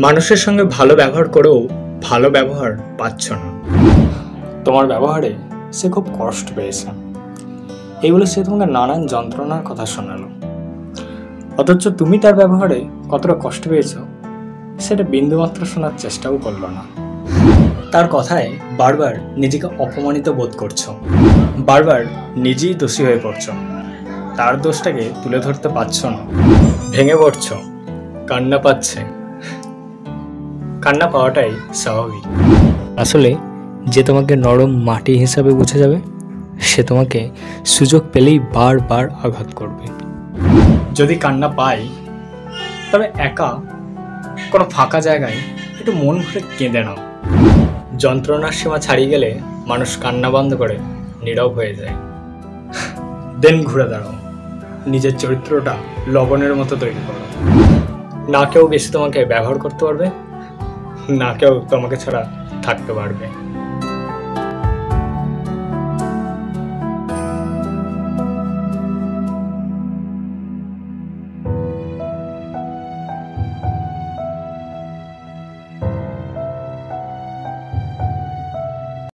মানুষের সঙ্গে ভালো ব্যবহার করেও ভালো ব্যবহার পাচ্ছ না। তোমার ব্যবহারে সে খুব কষ্ট পেয়েছে, এই বলে সে তোমাকে নানান যন্ত্রণার কথা শোনালো। অথচ তুমি তার ব্যবহারে কতটা কষ্ট পেয়েছ সেটা বিন্দুমাত্র শোনার চেষ্টাও করলো না। তার কথায় বারবার নিজেকে অপমানিত বোধ করছো, বারবার নিজেই দোষী হয়ে পড়ছো। তার দোষটাকে তুলে ধরতে পারছো না, ভেঙে পড়ছো, কান্না পাচ্ছে। কান্না পাওয়াটাই স্বাভাবিক। আসলে যে তোমাকে নরম মাটি হিসাবে বুঝে যাবে সে তোমাকে সুযোগ পেলেই বারবার আঘাত করবে। যদি কান্না পাই তবে একা কোনো ফাঁকা জায়গায় একটু মন ভরে কেঁদে নাও। যন্ত্রণার সীমা ছাড়িয়ে গেলে মানুষ কান্না বন্ধ করে নীরব হয়ে যায়। দেন ঘুরে দাঁড়াও, নিজের চরিত্রটা লবণের মতো তৈরি করো। না কেউ বেশি তোমাকে ব্যবহার করতে পারবে, না কেউ তোমাকে ছাড়া থাকতে পারবে।